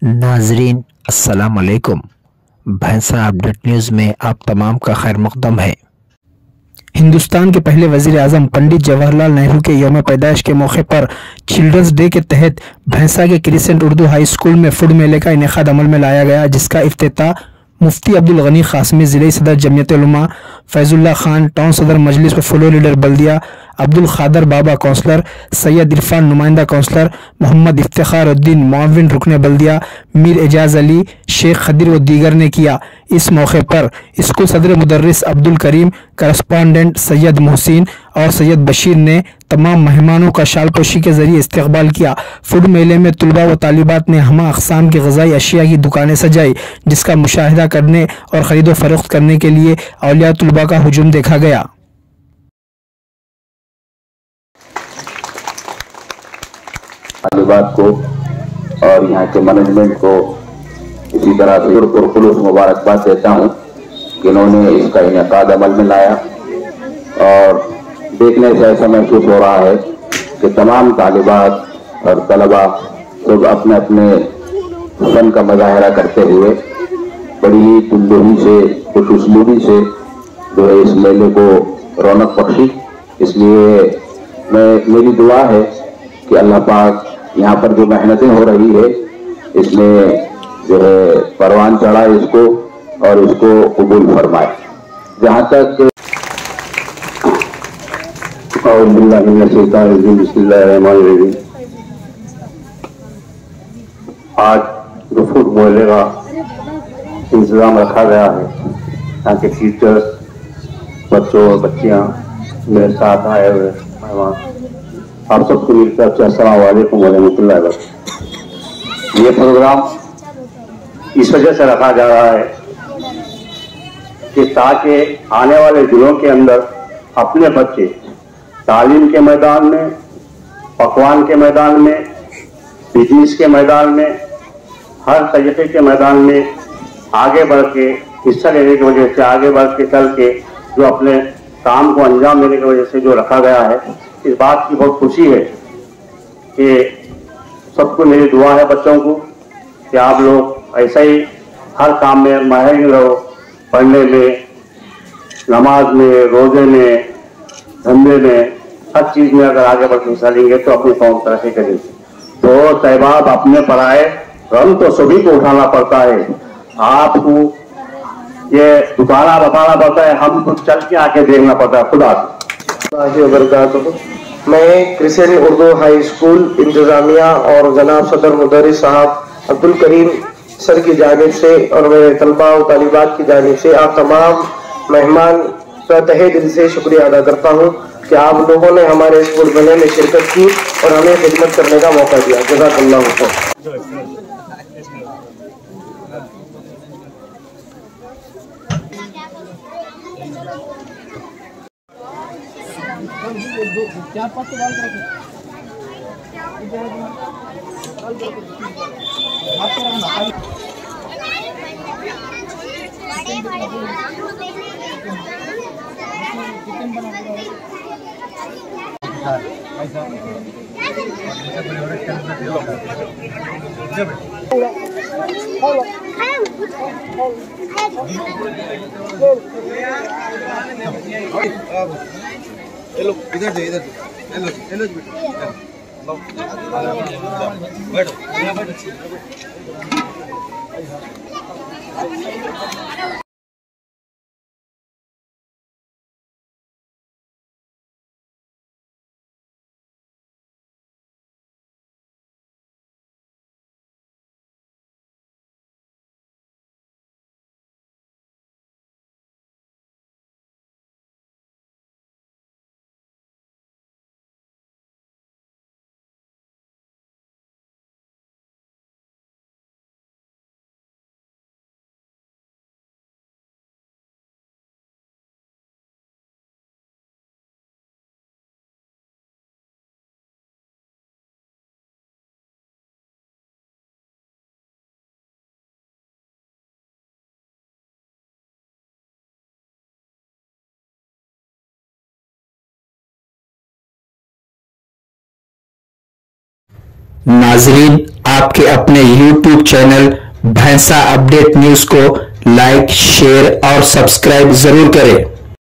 नाजरीन अस्सलाम वालेकुम। भैंसा अपडेट न्यूज़ में आप तमाम का खैर मकदम है। हिंदुस्तान के पहले वजीर आजम पंडित जवाहरलाल नेहरू के यौम पैदाइश के मौके पर चिल्ड्रंस डे के तहत भैंसा के क्रिसेंट उर्दू हाई स्कूल में फूड मेले का इनेकाद अमल में लाया गया, जिसका इफ्तिताह मुफ्ती अब्दुल गनी कासमी, ज़िले सदर जमियत उलमा फैजुल्ला खान, टाउन सदर मजलिस व फ्लोर लीडर बल्दिया अब्दुल खादर बाबा काउंसलर, सैयद इरफान नुमाइंदा काउंसलर, मोहम्मद इफ्तिखार उद्दीन मुआविन रुकन बल्दिया, मीर एजाज अली, शेख खदीर व दीगर ने किया। इस मौके पर स्कूल सदर मुदर्रिस अब्दुल करीम, करस्पॉन्डेंट सैयद मोहसिन और सैयद बशीर ने तमाम मेहमानों का शालपोशी के जरिए इस्तकबाल किया। फूड मेले में तलबा व तालिबात ने हमा अक़साम की ग़िज़ाई अशिया की दुकानें सजाई, जिसका मुशाहिदा करने और ख़रीदो फरोख्त करने के लिए औलिया तलबा का हुजूम देखा गया। तालिबात को और यहाँ के मैनेजमेंट को इसी तरह से पुरखुलूस मुबारकबाद देता हूँ कि इन्होंने इसका इनेकाद अमल में लाया। और देखने से ऐसा महसूस हो रहा है कि तमाम तालिबात और तलबा सब अपने अपने फन का मुजाहरा करते हुए बड़ी ही दिलजोई से, खुशउस्लूबी से जो है इस मेले को रौनक बख्शी। इसलिए मेरी दुआ है कि अल्लाह पाक यहाँ पर जो मेहनतें हो रही है इसमें जो है परवान चढ़ाए इसको और इसको कबूल फरमाए। जहाँ तक आज जो फूड मेले का इंतजाम रखा गया है, यहाँ के टीचर्स, बच्चों और बच्चियाँ मेरे साथ आए हुए मेहमान, आप सबको मिलकर के अस्सलाम वालेकुम वरहमतुल्लाहि वबरकातुहू। ये प्रोग्राम इस वजह से रखा जा रहा है कि ताकि आने वाले दिनों के अंदर अपने बच्चे तालीम के मैदान में, पकवान के मैदान में, बिजनेस के मैदान में, हर तरीके के मैदान में आगे बढ़ के हिस्सा लेने की वजह से, आगे बढ़ के चल के जो अपने काम को अंजाम देने की वजह से जो रखा गया है, इस बात की बहुत खुशी है कि सबको मेरी दुआ है बच्चों को कि आप लोग ऐसा ही हर काम में माहिर रहो, पढ़ने में, नमाज में, रोजे में, धंधे में, हर चीज में अगर आगे बढ़ के हिस्सा लेंगे तो अपनी कौम तरक्की करेगी। तो तहबाब अपने पराए रंग तो सभी को उठाना पड़ता है, आपको ये दुकाना बताना पड़ता है, हम कुछ चल के आके देखना पड़ता है। खुदा वबरकातुहू। मैं क्रिसेंट उर्दू हाई स्कूल इंतजामिया और जनाब सदर मुदर्रिस साहब अब्दुल करीम सर की जानिब से और मेरे तलबा और तालिबात की जानिब से आप तमाम मेहमान का तहे दिल से शुक्रिया अदा करता हूँ कि आप लोगों ने हमारे इस फूड मेले में शिरकत की और हमें खिदमत करने का मौका दिया। जज़ाकल्लाहु खैर। इधर से बैठो नाजरीन आपके अपने YouTube चैनल भैंसा अपडेट न्यूज को लाइक, शेयर और सब्सक्राइब जरूर करें।